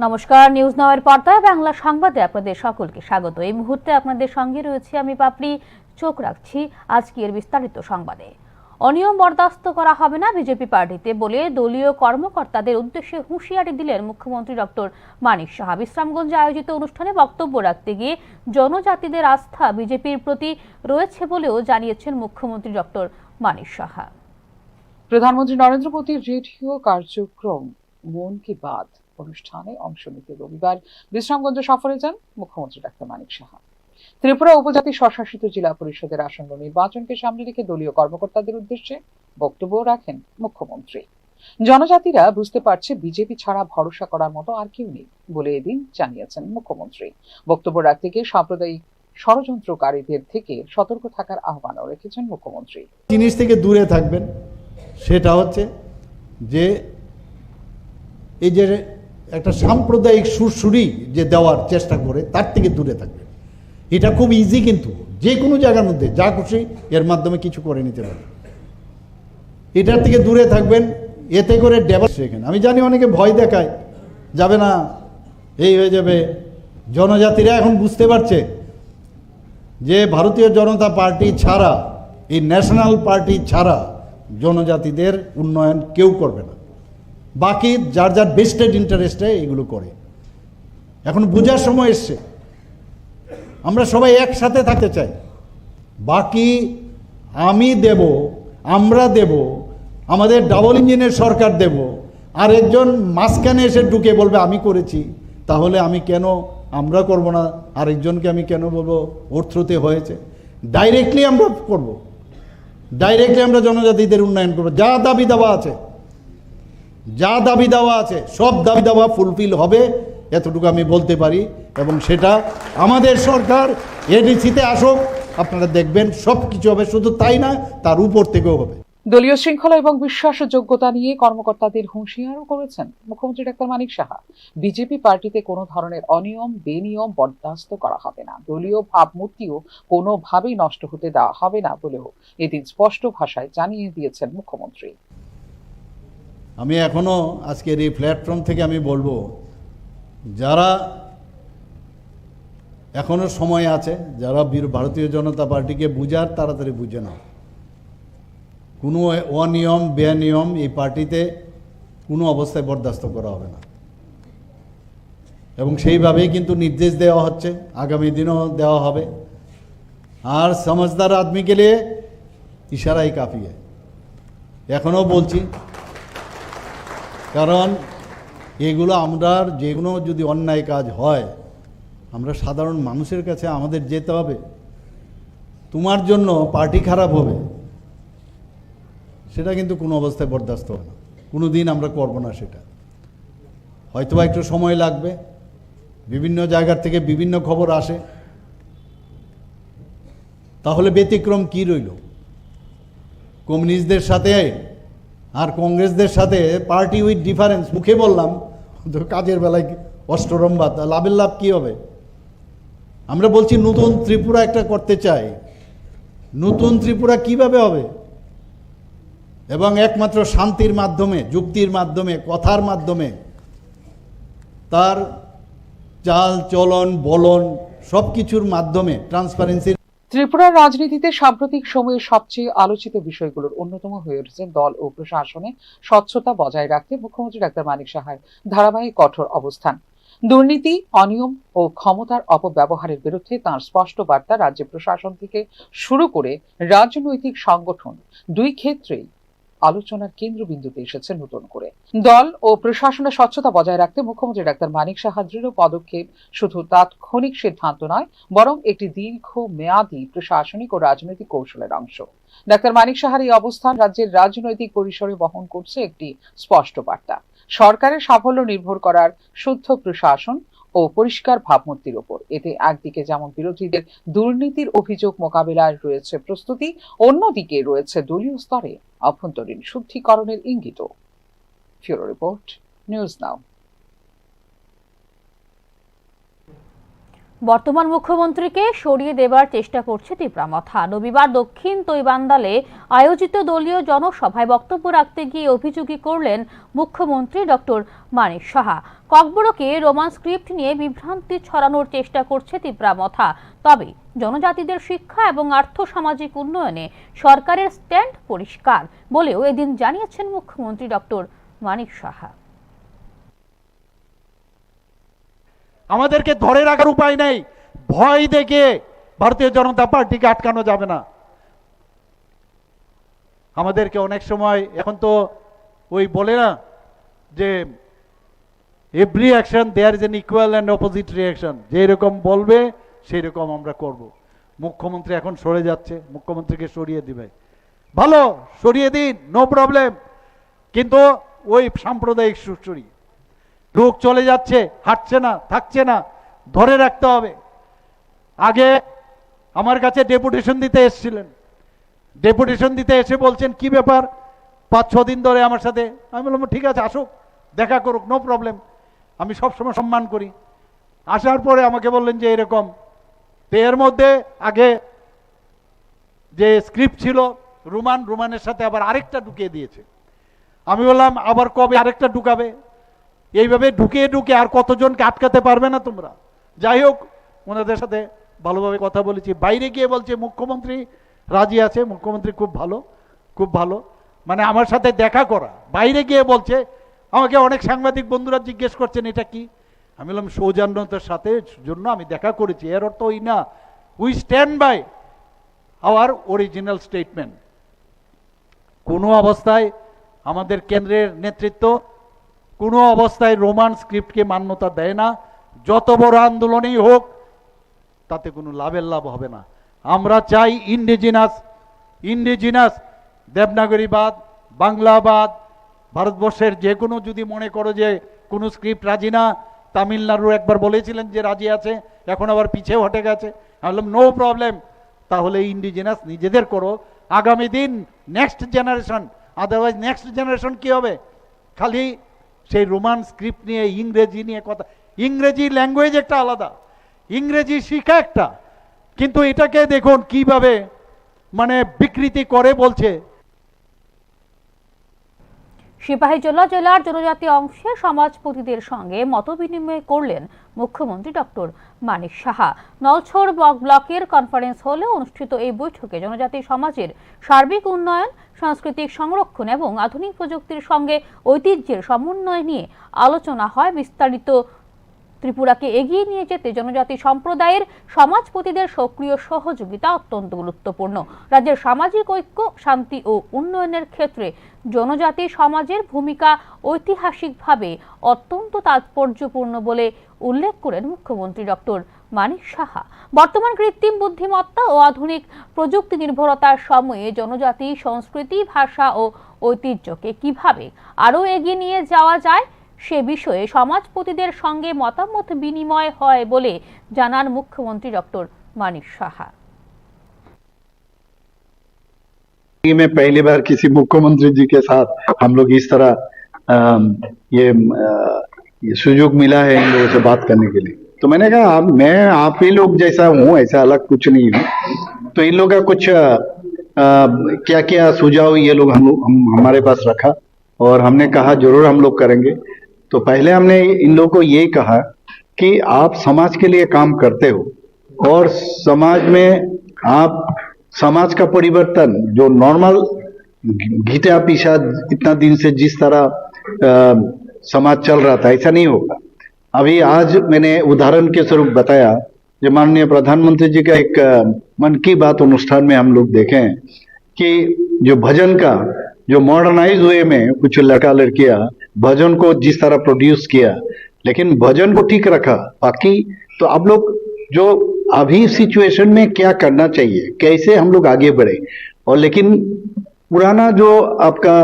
নমস্কার, নিউজ নাওয়ের পর্দায় বাংলা সংবাদে আপনাদের সকলকে স্বাগত। এই মুহূর্তে আপনাদের সঙ্গে রয়েছে আমি পাপড়ি। চোখ রাখছি আজকের বিস্তারিত সংবাদে। অনিয়ম বরদাস্ত করা হবে না বিজেপি পার্টিতে বলে দলীয় কর্মকর্তাদের উদ্দেশ্যে হুঁশিয়ারি দিলেন মুখ্যমন্ত্রী ডক্টর মানিক সাহা। বিশ্রামগঞ্জে আয়োজিত অনুষ্ঠানে বক্তব্য রাখতে গিয়ে জনজাতিদের আস্থা বিজেপির প্রতি রয়েছে বলেও জানিয়েছেন মুখ্যমন্ত্রী ডক্টর মানিক সাহা। প্রধানমন্ত্রী নরেন্দ্র মোদীর রেডিও কার্যক্রম মন কি বাত অনুষ্ঠানে অংশ নিতে রবিবার বিশ্রামগঞ্জ সফরে যান মুখ্যমন্ত্রী ডাক্তার মানিক সাহা। ত্রিপুরা উপজাতি স্বশাসিত জেলা পরিষদের আসন্ন নির্বাচনকে সামনে রেখে দলীয় কর্মকর্তাদের উদ্দেশ্যে বক্তব্য রাখেন মুখ্যমন্ত্রী। জনজাতিরা বুঝতে পারছে বিজেপি ছাড়া ভরসা করার মতো আর কেউ নেই বলে এদিন জানিয়েছেন মুখ্যমন্ত্রী। বক্তব্য রাখতে গিয়ে সাম্প্রদায়িক ষড়যন্ত্রকারীদের থেকে সতর্ক থাকার আহ্বানও রেখেছেন মুখ্যমন্ত্রী। জিনিস থেকে দূরে থাকবেন, সেটা হচ্ছে যে এই যে একটা সাম্প্রদায়িক সুরসুরি যে দেওয়ার চেষ্টা করে তার থেকে দূরে থাকবেন। এটা খুব ইজি, কিন্তু যে কোনো জায়গার মধ্যে যা খুশি এর মাধ্যমে কিছু করে নিতে পারে। এটার থেকে দূরে থাকবেন, এতে করে ডেভেলপমেন্ট। আমি জানি অনেকে ভয় দেখায়, যাবে না, এই হয়ে যাবে। জনজাতিরা এখন বুঝতে পারছে যে ভারতীয় জনতা পার্টি ছাড়া, এই ন্যাশনাল পার্টি ছাড়া জনজাতিদের উন্নয়ন কেউ করবে না। বাকি যার যার বেস্টেড ইন্টারেস্টে এগুলো করে। এখন বোঝার সময় এসছে, আমরা সবাই একসাথে থাকতে চাই। বাকি আমি দেব, আমরা দেব, আমাদের ডাবল ইঞ্জিনের সরকার দেব, আর একজন মাঝখানে এসে ঢুকে বলবে আমি করেছি, তাহলে আমি কেন আমরা করব না? আরেকজনকে আমি কেন বলবো ওর থ্রুতে হয়েছে? ডাইরেক্টলি আমরা করব, ডাইরেক্টলি আমরা জনজাতিদের উন্নয়ন করবো। যা দাবি দাওয়া আছে, যা দাবি দেওয়া আছে, সব দাবি দেওয়া ফুলফিল হবে, এতটুকু আমি বলতে পারি। এবং সেটা আমাদের সরকার এডিসিতে আসুক, আপনারা দেখবেন সব কিছু হবে। শুধু তাই না, তার উপর থেকেও হবে। দলীয় শৃঙ্খলা এবং বিশ্বাসযোগ্যতা নিয়ে কর্মকর্তাদের হুঁশিয়ারও করেছেন মুখ্যমন্ত্রী ডাক্তার মানিক সাহা। বিজেপি পার্টিতে কোনো ধরনের অনিয়ম বেনিয়ম বরদাস্ত করা হবে না, দলীয় ভাবমূর্তিও কোনোভাবেই নষ্ট হতে দেওয়া হবে না বলেও এদিন স্পষ্ট ভাষায় জানিয়ে দিয়েছেন মুখ্যমন্ত্রী। আমি এখনো আজকের এই প্ল্যাটফর্ম থেকে আমি বলবো, যারা এখনো সময় আছে, যারা ভারতীয় জনতা পার্টিকে বুঝার তাড়াতাড়ি বুঝে নাও। কোনো অনিয়ম বেনিয়ম এই পার্টিতে কোনো অবস্থায় বরদাস্ত করা হবে না, এবং সেইভাবেই কিন্তু নির্দেশ দেওয়া হচ্ছে, আগামী দিনও দেওয়া হবে। আর সমঝদার আদমিকে লিয়ে ইশারাই কাফি है। এখনও বলছি, কারণ এগুলো আমরা যে কোনো যদি অন্যায় কাজ হয়, আমরা সাধারণ মানুষের কাছে আমাদের যেতে হবে। তোমার জন্য পার্টি খারাপ হবে, সেটা কিন্তু কোনো অবস্থায় বরদাস্ত হবে না, কোনো দিন আমরা করব না সেটা। হয়তো একটু সময় লাগবে, বিভিন্ন জায়গার থেকে বিভিন্ন খবর আসে, তাহলে ব্যতিক্রম কি রইল? কমিউনিস্টদের সাথে আর কংগ্রেসদের সাথে পার্টি উইথ ডিফারেন্স, মুখে বললাম তো কাজের বেলায় অষ্টরম্বা, লাভের লাভ কি হবে? আমরা বলছি নতুন ত্রিপুরা একটা করতে চাই। নতুন ত্রিপুরা কিভাবে হবে? এবং একমাত্র শান্তির মাধ্যমে, যুক্তির মাধ্যমে, কথার মাধ্যমে, তার চাল চলন বলন সব কিছুর মাধ্যমে ট্রান্সপারেন্সি। ত্রিপুরার রাজনীতিতে সাম্প্রতিক সময়ে সবচেয়ে আলোচিত বিষয়গুলোর অন্যতম হয়ে উঠেছে দল ও প্রশাসনে স্বচ্ছতা বজায় রাখতে মুখ্যমন্ত্রী ডাক্তার মানিক সাহার ধারাবাহিক কঠোর অবস্থান। দুর্নীতি, অনিয়ম ও ক্ষমতার অপব্যবহারের বিরুদ্ধে তাঁর স্পষ্ট বার্তা রাজ্য প্রশাসন থেকে শুরু করে রাজনৈতিক সংগঠন দুই ক্ষেত্রেই আলোচনার কেন্দ্রবিন্দুতে এসেছে নতুন করে। দল ও প্রশাসনের স্বচ্ছতা বজায় রাখতে মুখ্যমন্ত্রী ডাক্তার মানিক সাহার দৃঢ় পদক্ষেপ শুধু তাৎক্ষণিক সিদ্ধান্ত নয়, বরং একটি দীর্ঘ মেয়াদী প্রশাসনিক ও রাজনৈতিক কৌশলের অংশ। ডাক্তার মানিক সাহার এই অবস্থান রাজ্যের রাজনৈতিক পরিসরে বহন করছে একটি স্পষ্ট বার্তা। সরকারের সাফল্য নির্ভর করার শুদ্ধ প্রশাসন ও পরিষ্কার ভাবমূর্তির উপর। এতে একদিকে যেমন বিরোধীদের দুর্নীতির অভিযোগ মোকাবিলায় রয়েছে প্রস্তুতি, অন্যদিকে রয়েছে দলীয় স্তরে অভ্যন্তরীণ শুদ্ধিকরণের ইঙ্গিতও। Bureau report, News Now. বর্তমান মুখ্যমন্ত্রীকে সরিয়ে দেবার চেষ্টা করছে তীব্রামাথা। রবিবার দক্ষিণ তৈবান্দালে আয়োজিত দলীয় জনসভায় বক্তব্য রাখতে গিয়ে অভিযোগই করলেন মুখ্যমন্ত্রী doctor Manik Saha. ককবরকে Roman script নিয়ে বিভ্রান্তি ছড়ানোর চেষ্টা করছে তীব্রামাথা। তবে জনজাতিদের শিক্ষা এবং আর্থসামাজিক উন্নয়নে সরকারের স্ট্যান্ড পরিষ্কার বলেও এদিন জানিয়েছেন মুখ্যমন্ত্রী ডক্টর মানিক সাহা। আমাদেরকে ধরে রাখার উপায় নেই, ভয় দেখে ভারতীয় জনতা পার্টিকে আটকানো যাবে না। আমাদেরকে অনেক সময় এখন তো ওই বলে না যে every action there is an equal and opposite reaction, যেরকম বলবে সেই রকম আমরা করব। মুখ্যমন্ত্রী এখন সরে যাচ্ছে, মুখ্যমন্ত্রীকে সরিয়ে দিবে, ভালো, সরিয়ে দিন, নো প্রবলেম। কিন্তু ওই সাম্প্রদায়িক সুরসুরি লোক চলে যাচ্ছে, হাঁটছে না, থাকছে না, ধরে রাখতে হবে। আগে আমার কাছে ডেপুটেশন দিতে এসেছিলেন, ডেপুটেশন দিতে এসে বলছেন কি ব্যাপার, 5-6 দিন ধরে আমার সাথে। আমি বললাম ঠিক আছে, আসুক, দেখা করুক, নো প্রবলেম, আমি সবসময় সম্মান করি। আসার পরে আমাকে বললেন যে এরকম। তো এর মধ্যে আগে যে স্ক্রিপ্ট ছিল রুমানের সাথে আবার আরেকটা ঢুকিয়ে দিয়েছে। আমি বললাম আবার কবে আরেকটা ঢুকাবে? এইভাবে ঢুকিয়ে ঢুকিয়ে আর কতজনকে আটকাতে পারবে না তোমরা? যাই হোক, ওনাদের সাথে ভালোভাবে কথা বলেছি। বাইরে গিয়ে বলছে মুখ্যমন্ত্রী রাজি আছে, মুখ্যমন্ত্রী খুব ভালো, খুব ভালো, মানে আমার সাথে দেখা করা। বাইরে গিয়ে বলছে, আমাকে অনেক সাংবাদিক বন্ধুরা জিজ্ঞেস করছেন এটা কি। আমি বললাম সৌজন্যতার সাথে জন্য আমি দেখা করেছি, এর অর্থ ওই না। We stand by our original statement. কোনো অবস্থায় আমাদের কেন্দ্রের নেতৃত্ব কোনো অবস্থায় রোমান স্ক্রিপ্টকে মান্যতা দেয় না। যত বড় আন্দোলনই হোক তাতে কোনো লাভের লাভ হবে না। আমরা চাই ইন্ডিজিনাস দেবনাগরীবাদ, বাংলাবাদ, ভারতবর্ষের যে কোনো, যদি মনে করো যে কোনো স্ক্রিপ্ট রাজি না, তামিলনাড়ু একবার বলেছিলেন যে রাজি আছে, এখন আবার পিছিয়ে হটে গেছে। আমি বললাম নো প্রবলেম, তাহলে ইন্ডিজিনাস নিজেদের করো, আগামী দিন next generation. Otherwise next generation কি হবে? খালি সেই রোমান স্ক্রিপ্ট নিয়ে, ইংরেজি নিয়ে কথা। ইংরেজি ল্যাঙ্গুয়েজ একটা আলাদা, ইংরেজি শিখা একটা, কিন্তু এটাকে দেখুন কিভাবে মানে বিকৃতি করে বলছে। সিপাহীজলা জেলার জনজাতি অংশে সমাজপতিদের সঙ্গে মতবিনিময় করলেন মুখ্যমন্ত্রী ডক্টর মানিক সাহা। নলছড় ব্লকের কনফারেন্স হলে অনুষ্ঠিত এই বৈঠকে জনজাতি সমাজের সার্বিক উন্নয়ন, সাংস্কৃতিক সংরক্ষণ এবং আধুনিক প্রযুক্তির সঙ্গে ঐতিহ্যের সমন্বয় নিয়ে আলোচনা হয়। বিস্তারিত ত্রিপুরাকে এগিয়ে নিয়ে যেতে জনজাতি সম্প্রদায়ের সমাজপতিদের সক্রিয় সহযোগিতা অত্যন্ত গুরুত্বপূর্ণ। রাজ্যের সামাজিক ঐক্য, শান্তি ও উন্নয়নের ক্ষেত্রে জনজাতি সমাজের ভূমিকা ঐতিহাসিকভাবে অত্যন্ত তাৎপর্যপূর্ণ বলে উল্লেখ করেন মুখ্যমন্ত্রী ডক্টর মানিক সাহা। বর্তমান কৃত্রিম বুদ্ধিমত্তা ও আধুনিক প্রযুক্তি নির্ভরতার সময়ে জনজাতি সংস্কৃতি, ভাষা ও ঐতিহ্যকে কিভাবে আরও এগিয়ে নিয়ে যাওয়া যায় সে বিষয়ে সমাজপতিদের সঙ্গে মতামত বিনিময় হয় বলে জানান মুখ্যমন্ত্রী ডক্টর मानिक साहा। मैं पहली बार किसी मुख्यमंत्री जी के साथ हम लोग इस तरह ये सुयोग मिला है इन लोगों से बात करने के लिए। तो मैंने कहा मैं आप ही लोग जैसा हूँ, ऐसा अलग कुछ नहीं हूँ। तो इन लोग का कुछ क्या क्या सुझाव ये लोग हमारे पास रखा और हमने कहा जरूर हम लोग करेंगे। तो पहले हमने इन लोगों को ये कहा कि आप समाज के लिए काम करते हो और समाज में आप समाज का परिवर्तन जो नॉर्मल घिटा पीछा इतना दिन से जिस तरह समाज चल रहा था ऐसा नहीं होगा। अभी आज मैंने उदाहरण के स्वरूप बताया जो माननीय प्रधानमंत्री जी का एक मन की बात अनुष्ठान में हम लोग देखें कि जो भजन का जो मॉडर्नाइज वे में कुछ लड़का लड़कियां भजन को जिस तरह प्रोड्यूस किया, लेकिन भजन को ठीक रखा। बाकी तो आप लोग जो अभी सिचुएशन में क्या करना चाहिए, कैसे हम लोग आगे बढ़े, और लेकिन पुराना जो आपका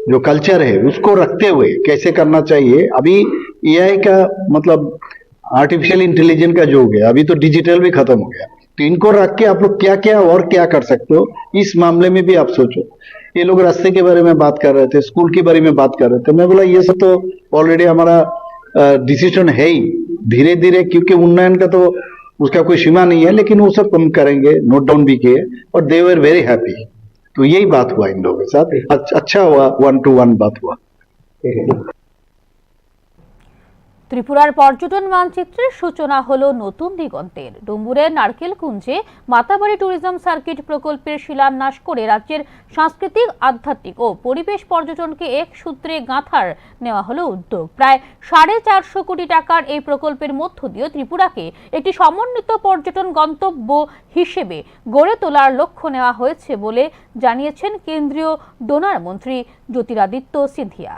जो कल्चर है उसको रखते हुए कैसे करना चाहिए। अभी एआई का मतलब आर्टिफिशियल इंटेलिजेंस का जो हो गया, अभी तो डिजिटल भी खत्म हो गया। तो इनको रख के आप लोग क्या क्या और क्या कर सकते हो, इस मामले में भी आप सोचो। ये लोग रास्ते के बारे में बात कर रहे थे, स्कूल के बारे में बात कर रहे थे। मैं बोला ये सब तो ऑलरेडी हमारा डिसीजन है ही, धीरे धीरे, क्योंकि उन्नयन का तो उसका कोई सीमा नहीं है, लेकिन वो सब कम करेंगे, नोट डाउन भी किए और दे वर वेरी हैप्पी। तो यही बात हुआ इन लोगों के साथ, अच्छा हुआ, 1-to-1 बात हुआ। ত্রিপুরার পর্যটন মানচিত্রের সূচনা হলো নতুন দিগন্তের। ডুম্বুরের নারকেলকুঞ্জে মাতাবাড়ি ট্যুরিজম সার্কিট প্রকল্পের শিলান্যাস করে রাজ্যের সাংস্কৃতিক, আধ্যাত্মিক ও পরিবেশ পর্যটনকে এক সূত্রে গাঁথার নেওয়া হলো উদ্যোগ। প্রায় 450 কোটি টাকার এই প্রকল্পের মধ্য দিয়ে ত্রিপুরাকে একটি সমন্বিত পর্যটন গন্তব্য হিসেবে গড়ে তোলার লক্ষ্য নেওয়া হয়েছে বলে জানিয়েছেন কেন্দ্রীয় ডোনার মন্ত্রী জ্যোতিরাদিত্য সিন্ধিয়া।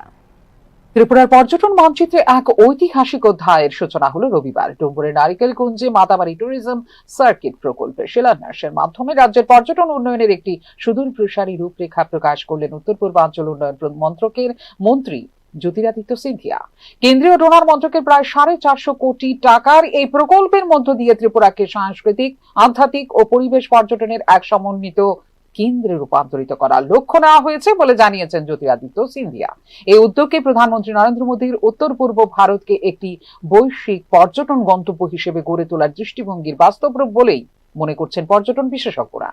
ত্রিপুরার পর্যটন মানচিত্রে এক ঐতিহাসিক অধ্যায়ের সূচনা হলো রবিবার। ডুম্বুরের নারিকেলকুঞ্জে মাতাবাড়ি ট্যুরিজম সার্কিট প্রকল্পের শিলান্যাসের মাধ্যমে রাজ্যের পর্যটন উন্নয়নের একটি সুদূর প্রসারী রূপরেখা প্রকাশ করলেন উত্তর পূর্বাঞ্চল উন্নয়ন মন্ত্রকের মন্ত্রী জ্যোতিরাদিত্য সিন্ধিয়া। কেন্দ্রীয় ডোনার মন্ত্রকের প্রায় 450 কোটি টাকার এই প্রকল্পের মধ্য দিয়ে ত্রিপুরাকে সাংস্কৃতিক, আধ্যাত্মিক ও পরিবেশ পর্যটনের এক সমন্বিত কেন্দ্রে রূপান্তরিত করার লক্ষ্য নেওয়া হয়েছে বলে জানিয়েছেন জ্যোতিরাদিত্য সিন্ধিয়া। এই উদ্যোগকে প্রধানমন্ত্রী নরেন্দ্র মোদীর উত্তর পূর্ব ভারতকে একটি বৈশ্বিক পর্যটন গন্তব্য হিসেবে গড়ে তোলার দৃষ্টিভঙ্গির বাস্তব রূপ বলেই মনে করছেন পর্যটন বিশেষজ্ঞরা।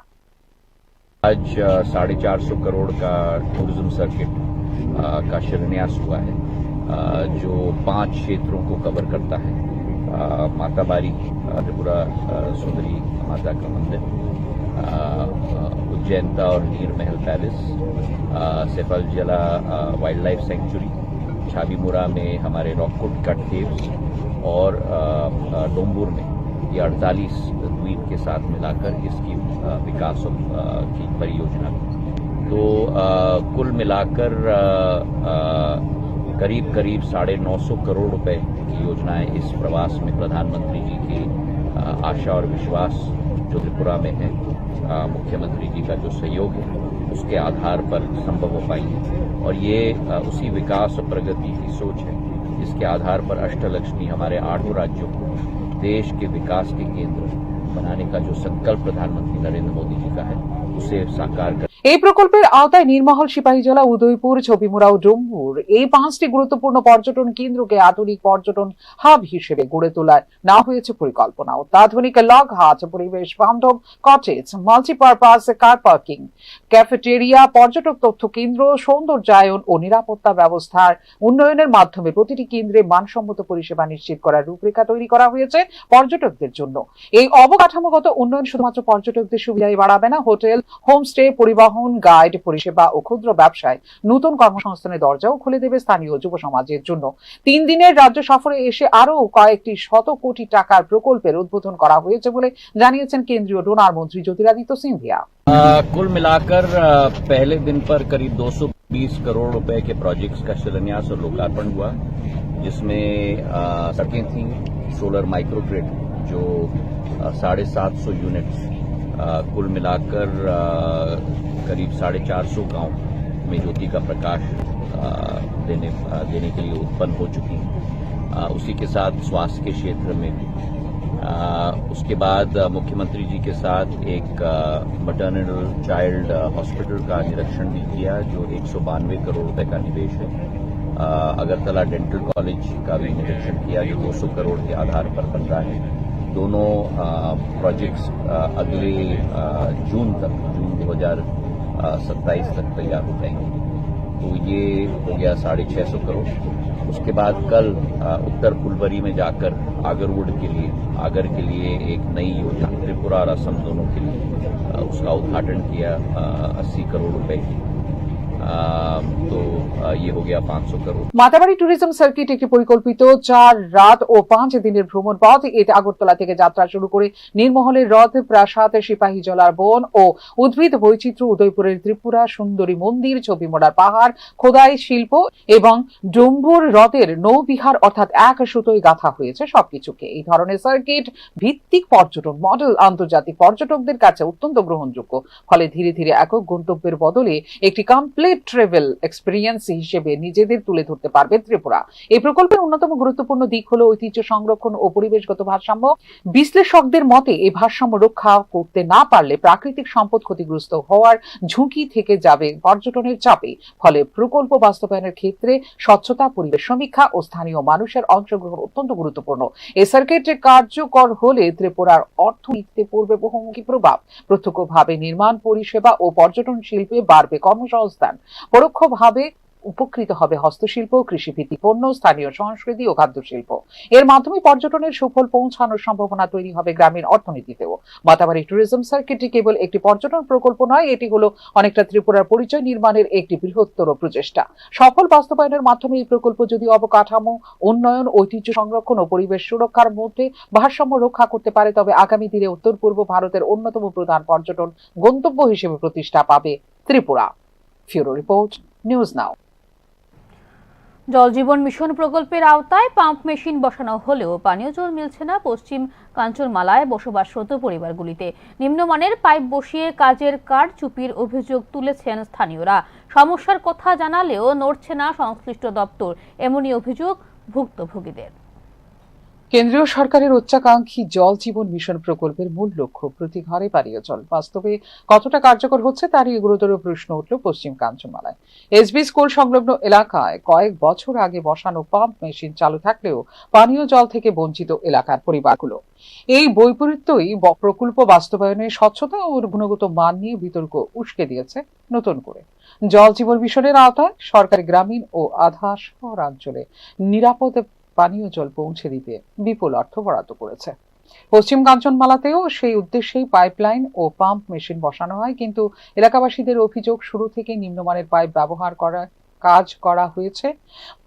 आज 450 करोड़ का टूरिज्म सर्किट का शिलान्यास हुआ है, जो 5 क्षेत्रों को कवर करता है। माताबारी त्रिपुरा सुंदरी माता का मंदिर, उज्जैनता और नीर महल पैलेस, सेफलजला वाइल्ड लाइफ सेंचुरी, छाबीमुरा में हमारे रॉकवुड कट केव्स और डोंबुर में ये 48 द्वीप के साथ मिलाकर इसकी विकास की परियोजना। तो कुल मिलाकर करीब 950 करोड़ रुपए की योजनाएं इस प्रवास में प्रधानमंत्री जी की आशा और विश्वास जो त्रिपुरा में है, मुख्यमंत्री जी का जो सहयोग है, उसके आधार पर संभव हो पाई है। और ये उसी विकास और प्रगति की सोच है जिसके आधार पर अष्टलक्ष्मी हमारे 8 राज्यों को देश के विकास के केंद्र बनाने का जो संकल्प प्रधानमंत्री नरेंद्र मोदी जी का है, उसे साकार कर। এই প্রকল্পের আওতায় নীরমহল, সিপাহীজলা, উদয়পুর, ছবিমুড়া ও ডুম্বুর এই 5টি গুরুত্বপূর্ণ পর্যটন কেন্দ্রকে আধুনিক পর্যটন হাব হিসেবে গড়ে তোলার নেওয়া হয়েছে পরিকল্পনা। অত্যাধুনিক লগ হাট, পরিবেশ বান্ধব cottage, multipurpose car parking, cafeteria, পর্যটক তথ্য কেন্দ্র, সৌন্দর্যায়ন ও নিরাপত্তা ব্যবস্থার উন্নয়নের মাধ্যমে প্রতিটি কেন্দ্রে মানসম্মত পরিষেবা নিশ্চিত করার রূপরেখা তৈরি করা হয়েছে পর্যটকদের জন্য। এই অবকাঠামোগত উন্নয়ন শুধুমাত্র পর্যটকদের সুবিধাই বাড়াবে না, হোটেল, হোমস্টে, পরিবহন, গাইড পরিষেবা ও ক্ষুদ্র ব্যবসায় নতুন কর্মসংস্থানের দরজাও খুলে দেবে স্থানীয় যুব সমাজের জন্য। 3 দিনের রাজ্য সফরে এসে আরো কয়েকটি 100 কোটি টাকার প্রকল্পের উদ্বোধন করা হয়েছে বলে জানিয়েছেন কেন্দ্রীয় ডোনার মন্ত্রী জ্যোতিরাদিত্য সিন্ধিয়া। कुल मिलाकर पहले दिन पर करीब 220 करोड़ रुपए के प्रोजेक्ट्स का शिलान्यास और लोकार्पण हुआ, जिसमें सड़कें थी, सोलर माइक्रोग्रिड जो 750 यूनिट्स, कुल मिलाकर करीब 450 गांव में ज्योति का प्रकाश देने के लिए उत्पन्न हो चुकी है। उसी के साथ स्वास्थ्य के क्षेत्र में भी उसके बाद मुख्यमंत्री जी के साथ एक मैटरनल चाइल्ड हॉस्पिटल का निरीक्षण भी किया, जो 192 करोड़ रुपए का निवेश है। अगरतला डेंटल कॉलेज का भी निरीक्षण किया, जो 200 करोड़ के आधार पर बन रहा है। दोनों प्रोजेक्ट्स अगले जून 2027 तक तैयार हो जाएंगे। तो ये हो गया 650 करोड़। उसके बाद कल उत्तर फुलबरी में जाकर आगर के लिए एक नई योजना त्रिपुरा और असम दोनों के लिए उसका उद्घाटन किया 80 करोड़ रुपए की। तो ये हो गया 500 करोड़। মাতাবাড়ি ট্যুরিজম সার্কিট একটি পরিকল্পিত 4 রাত ও 5 দিনের ভ্রমণ পথ। এতে আগরতলা থেকে যাত্রা শুরু করে নীরমহলের হ্রদ, প্রাসাদ, সিপাহীজলার বন ও উদ্ভিদ বৈচিত্র্য, উদয়পুরের ত্রিপুরা সুন্দরী মন্দির, ছবিমুড়ার পাহাড়, খোদাই শিল্প এবং ডুম্বুর হ্রদের নৌবিহার অর্থাৎ এক সুতোয় গাঁথা হয়েছে সবকিছুকে। এই ধরনের সার্কিট ভিত্তিক পর্যটন মডেল আন্তর্জাতিক পর্যটকদের কাছে অত্যন্ত গ্রহণযোগ্য। ফলে ধীরে ধীরে একক গন্তব্যের বদলে একটি কমপ্লিট ট্রাভেল এক্সপিরিয়েন্স হিসেবে নিজেদের তুলে ধরতে পারবে ত্রিপুরা। এই প্রকল্পের অন্যতম গুরুত্বপূর্ণ দিক হলো ঐতিহ্য সংরক্ষণ ও পরিবেশগত ভারসাম্য। বিশ্লেষকদের মতে এই ভারসাম্য রক্ষা করতে না পারলে প্রাকৃতিক সম্পদ ক্ষতিগ্রস্ত হওয়ার ঝুঁকি থেকে যাবে পর্যটনের চাপে। ফলে প্রকল্প বাস্তবায়নের ক্ষেত্রে স্বচ্ছতা, পরিবেশ সমীক্ষা ও স্থানীয় মানুষের অংশগ্রহণ অত্যন্ত গুরুত্বপূর্ণ। এই সার্কিট কার্যকর হলে ত্রিপুরার অর্থনীতিতে পড়বে বহুমুখী প্রভাব। প্রত্যক্ষভাবে নির্মাণ, পরিষেবা ও পর্যটন শিল্পে বাড়বে কর্মসংস্থান। পরোক্ষভাবে উপকৃত হবে হস্তশিল্প, কৃষিভিত্তিক পণ্য, স্থানীয় সংস্কৃতি ও খাদ্য শিল্প। এর মাধ্যমে পর্যটনের সুফল পৌঁছানোর সম্ভাবনা তৈরি হবে গ্রামীণ অর্থনীতিতেও। মাতাবাড়ি ট্যুরিজম সার্কিটটি কেবল একটি পর্যটন প্রকল্প নয়, এটি হলো অনেকটা ত্রিপুরার পরিচয় নির্মাণের একটি বৃহত্তর প্রচেষ্টা। সফল বাস্তবায়নের মাধ্যমে এই প্রকল্প যদি অবকাঠামো উন্নয়ন, ঐতিহ্য সংরক্ষণ ও পরিবেশ সুরক্ষার মধ্যে ভারসাম্য রক্ষা করতে পারে, তবে আগামী দিনে উত্তর পূর্ব ভারতের অন্যতম প্রধান পর্যটন গন্তব্য হিসেবে প্রতিষ্ঠা পাবে Tripura. Bureau report, News Now. Jal Jeevan mission প্রকল্পের আওতায় পাম্প মেশিন বসানো হলেও পানীয় জল মিলছে না পশ্চিম কাঞ্চনমালায় বসবাসরত পরিবারগুলিতে। নিম্নমানের পাইপ বসিয়ে কাজের কারচুপির অভিযোগ তুলেছেন স্থানীয়রা। সমস্যার কথা জানালেও নড়ছে না সংশ্লিষ্ট দপ্তর, এমনই অভিযোগ ভুক্তভোগীদের। কেন্দ্রীয় সরকারের উচ্চাকাঙ্ক্ষী জল জীবন মিশন প্রকল্পের মূল লক্ষ্য প্রতি ঘরে পানীয় জল। বাস্তবে কতটা কার্যকর হচ্ছে তারই গুরুতর প্রশ্ন উঠল পশ্চিম কাঞ্চনমালায়। এসবি স্কুল সংলগ্ন এলাকায় কয়েক বছর আগে বসানো পাম্প মেশিন চালু থাকলেও পানীয় জল থেকে বঞ্চিত এলাকার পরিবারগুলো। এই বৈপরীত্যই প্রকল্প বাস্তবায়নে স্বচ্ছতা ও গুণগত মান নিয়ে বিতর্ক উস্কে দিয়েছে নতুন করে। জল জীবন মিশনের আওতায় সরকারি গ্রামীণ ও আধা শহরাঞ্চলে নিরাপদ পানীয় জল পৌঁছে দিতে বিপুল অর্থ বরাদ্দ করেছে। পশ্চিম কাঞ্চনমালাতেও সেই উদ্দেশ্যেই পাইপলাইন ও পাম্প মেশিন বসানো হয়, কিন্তু এলাকাবাসীদের অভিযোগ শুরু থেকে নিম্নমানের পাইপ ব্যবহার কাজ করা হয়েছে।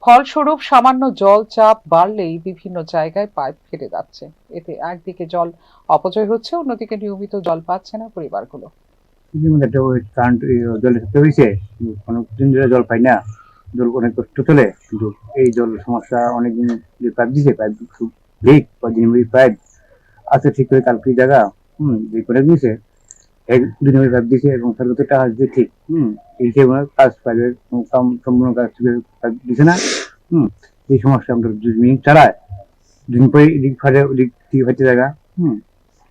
ফলস্বরূপ সামান্য জল চাপ বাড়লেই বিভিন্ন জায়গায় পাইপ ফেটে যাচ্ছে। এতে একদিকে জল অপচয় হচ্ছে, অন্যদিকে নিয়মিত জল পাচ্ছে না পরিবারগুলো। জল পাই না, জল অনেক কষ্ট চলে, কিন্তু এই জল সমস্যা অনেকদিন যে পাইপ দিছে, পাইপ খুব লিক বা দিনমজুরি পাইপ আছে ঠিক করে কালকে জায়গা যে করে দিয়েছে, এক দিনমজুরি পাইপ দিছে এবং সরকার টাকা আসছে ঠিক এই হিসেবে কাজ পাইপের সম্পূর্ণ কাজ পাইপ দিছে না। এই সমস্যা আমরা 2 মিনিট চালায়, দিন পরে এদিক ফাটে ওদিক থেকে ফাটে জায়গা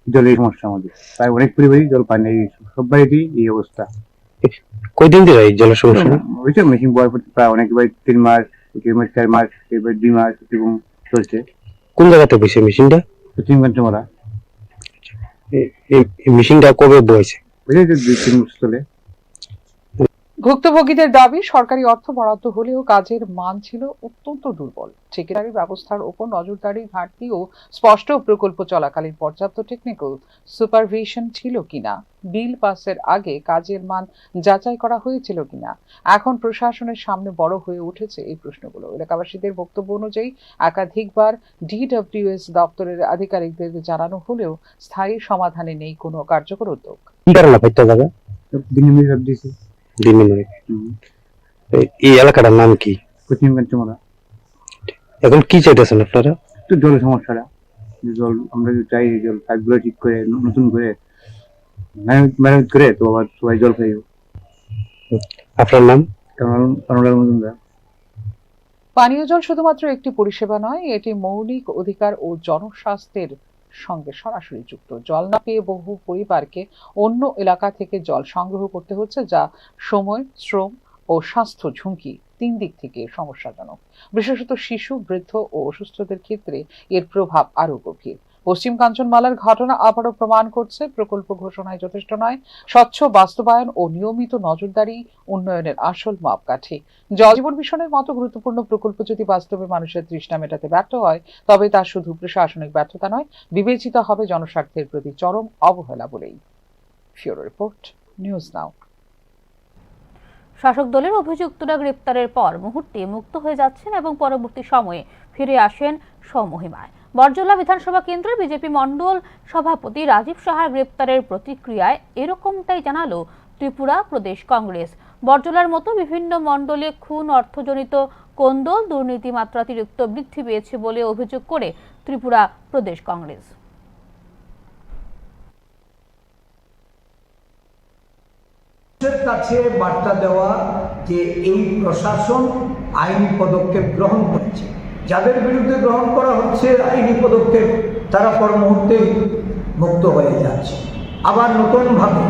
জলের সমস্যা আমাদের প্রায় অনেক পরিবারই জল পায় না। এই সব বাড়িতেই এই অবস্থা। কয়দিন ধরে এই জলের সমস্যা হয়েছে? মেশিন বয় প্রায় অনেক 3 মাস, 4 মাস, 2 মাস এরকম চলছে। কোন জায়গাতে বসে মেশিনটা? পশ্চিম কাঞ্চনমালা। এই মেশিনটা কবে বয়েছে? বুঝেছে 2-3 মাস চলে। ভুক্তভোগীদের দাবি, সরকারি অর্থ বরাদ্দ হলেও কাজের মান ছিল অত্যন্ত দুর্বল। ঠিকাদারি ব্যবস্থার উপর নজরদারি ঘাটতি ও স্পষ্ট প্রকল্প চলাকালীন পর্যাপ্ত টেকনিক্যাল সুপারভিশন ছিল কিনা, বিল পাসের আগে কাজের মান যাচাই করা হয়েছিল কিনা, এখন প্রশাসনের সামনে বড় হয়ে উঠেছে এই প্রশ্নগুলো। এলাকাবাসীদের বক্তব্য অনুযায়ী একাধিকবার DWS দপ্তরের আধিকারিকদের জানানো হলেও স্থায়ী সমাধানে নেই কোনো কার্যকর উদ্যোগ। কি কারণে পাইতে জায়গা দিনমজুরি ভাব দিয়েছে। এই এলাকাটার নাম কি? পশ্চিম কাঞ্চনমালা। এখন কি চাইতেছেন আপনারা? তো জলের সমস্যাটা, জল আমরা চাই জল পাইপগুলো ঠিক করে নতুন করে মেরামত করে তো আবার সবাই জল খাইব। আপনার নাম? মজুমদার। পানীয় জল শুধুমাত্র একটি পরিষেবা নয়, এটি মৌলিক অধিকার ও জনস্বাস্থ্যের সঙ্গে সরাসরি যুক্ত। জল না পেয়ে বহু পরিবারকে অন্য এলাকা থেকে জল সংগ্রহ করতে হচ্ছে, যা সময়, শ্রম ও স্বাস্থ্য ঝুঁকি 3 দিক থেকে সমস্যাজনক। বিশেষত শিশু, বৃদ্ধ ও অসুস্থদের ক্ষেত্রে এর প্রভাব আরো গভীর। পশ্চিম কাঞ্চনমালার ঘটনা আবারও প্রমাণ করছে প্রকল্প ঘোষণায় যথেষ্ট নয়, স্বচ্ছ বাস্তবায়ন ও নিয়মিত নজরদারি উন্নয়নের আসল মাপকাঠি। জল জীবন মিশনের মতো গুরুত্বপূর্ণ প্রকল্প যদি বাস্তবে মানুষের তৃষ্ণা মেটাতে ব্যর্থ হয়, তবে তা শুধু প্রশাসনিক ব্যর্থতা নয়, বিবেচিত হবে জনস্বার্থের প্রতি চরম অবহেলা বলেই। ফিউরো রিপোর্ট, নিউজ নাও। শাসক দলের অভিযুক্তরা গ্রেপ্তারের পর মুহূর্তে মুক্ত হয়ে যাচ্ছেন এবং পরবর্তী সময়ে ফিরে আসেন স্বমহিমায়। বরজলা বিধানসভা কেন্দ্রের বিজেপি মণ্ডল সভাপতি রাজীব সাহার গ্রেপ্তারের প্রতিক্রিয়ায় এরকমটাই জানালো ত্রিপুরা প্রদেশ কংগ্রেস। বরজলার মতো বিভিন্ন মণ্ডলে খুন, অর্থজনিত কোন্দল, দুর্নীতি মাত্রাতিরিক্ত বৃদ্ধি পেয়েছে বলে অভিযোগ করে ত্রিপুরা প্রদেশ কংগ্রেস। কাছে বার্তা দেওয়া যে এই প্রশাসন আইনি পদক্ষেপ গ্রহণ করছে। যাদের বিরুদ্ধে গ্রহণ করা হচ্ছে আইনি পদক্ষেপ, তারা পর মুহূর্তেই মুক্ত হয়ে যাচ্ছে। আবার নতুনভাবে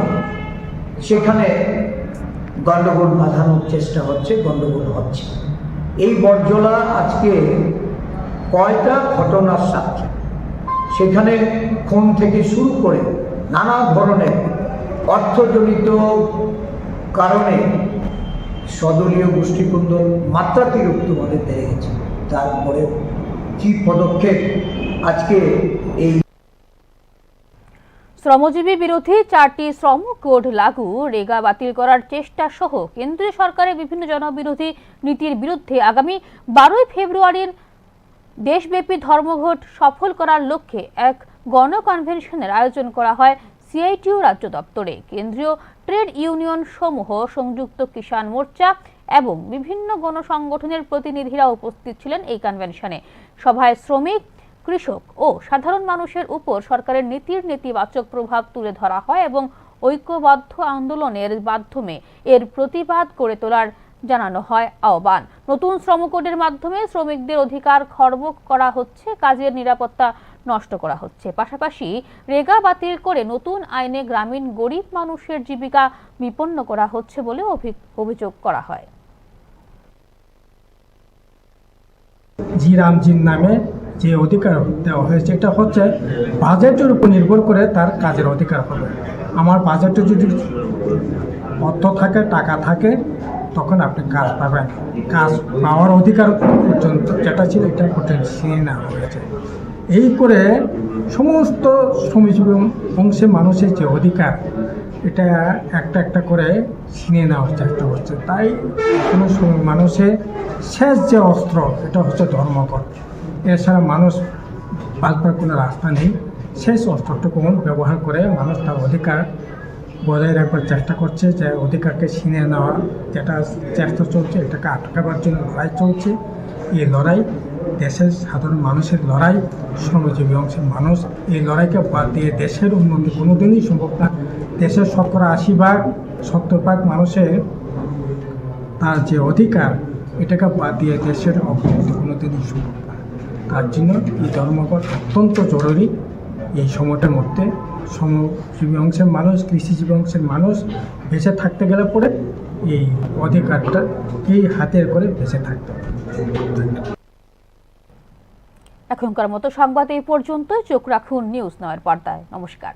সেখানে গণ্ডগোল বাঁধানোর চেষ্টা হচ্ছে, গণ্ডগোল হচ্ছে। এই বরজলা আজকে কয়টা ঘটনার সাক্ষী। সেখানে খুন থেকে শুরু করে নানা ধরনের অর্থজনিত কারণে সদলীয় গোষ্ঠীকুন্দল মাত্রাতিরিক্তভাবে বেড়ে গেছে। তারপরে কি পদক্ষেপ আজকে এই শ্রমজীবী বিরোধী 4টি শ্রম কোড লাগু, রেগা বাতিল করার চেষ্টা সহ কেন্দ্রীয় সরকারের বিভিন্ন জনবিরোধী নীতির বিরুদ্ধে আগামী 12ই ফেব্রুয়ারির দেশব্যাপী ধর্মঘট সফল করার লক্ষ্যে এক গণকনভেনশনের আয়োজন করা হয় সিআইটিইউ রাজ্য দপ্তরে। কেন্দ্রীয় ট্রেড ইউনিয়ন সমূহ, সংযুক্ত কিষাণ মোর্চা এবং বিভিন্ন গণসংগঠনের প্রতিনিধিরা উপস্থিত ছিলেন এই কনভেনশনে। সভায় শ্রমিক, কৃষক ও সাধারণ মানুষের উপর সরকারের নীতির নেতিবাচক প্রভাব তুলে ধরা হয় এবং ঐক্যবদ্ধ আন্দোলনের মাধ্যমে এর প্রতিবাদ করে তোলার জানানো হয় আহ্বান। নতুন শ্রম কোডের মাধ্যমে শ্রমিকদের অধিকার খর্ব করা হচ্ছে, কাজের নিরাপত্তা নষ্ট করা হচ্ছে। পাশাপাশি রেগা বাতিল করে নতুন আইনে গ্রামীণ গরিব মানুষের জীবিকা বিপন্ন করা হচ্ছে বলে অভিযোগ করা হয়। জি রামজির নামে যে অধিকার দেওয়া হয়েছে, এটা হচ্ছে বাজেটের উপর নির্ভর করে তার কাজের অধিকার হবে। আমার বাজেটে যদি অর্থ থাকে, টাকা থাকে, তখন আপনি কাজ পাবেন। কাজ পাওয়ার অধিকার পর্যন্ত যেটা ছিল এটা পর্যন্ত ছিনিয়ে নেওয়া হয়েছে। এই করে সমস্ত শ্রমজীবী অংশের মানুষের যে অধিকার, এটা একটা একটা করে ছিনিয়ে নেওয়ার চেষ্টা হচ্ছে। তাই কোনো মানুষের শেষ যে অস্ত্র, এটা হচ্ছে ধর্মঘট। এছাড়া মানুষ বাঁচবার কোনো রাস্তা নেই। শেষ অস্ত্রটুকু ব্যবহার করে মানুষ তার অধিকার বজায় রাখবার চেষ্টা করছে, যে অধিকারকে ছিনিয়ে নেওয়া যেটা চেষ্টা চলছে, এটাকে আটকাবার জন্য লড়াই চলছে। এই লড়াই দেশের সাধারণ মানুষের লড়াই, শ্রমজীবী অংশের মানুষ। এই লড়াইকে বাদ দিয়ে দেশের উন্নতি কোনোদিনই সম্ভব না। দেশের 70% মানুষের তার যে অধিকার, এটাকে বাদ দিয়ে দেশের অগ্রগতি কোনোদিনই সম্ভব না। তার জন্য এই ধর্মঘট অত্যন্ত জরুরি। এই সময়টার মধ্যে শ্রমজীবী অংশের মানুষ, কৃষিজীবী অংশের মানুষ বেঁচে থাকতে গেলে পরে এই অধিকারটাকেই হাতের করে বেঁচে থাকতে হবে। এখনকার মতো সংবাদ এই পর্যন্ত। চোখ রাখুন নিউজ নয়ের পর্দায়। নমস্কার।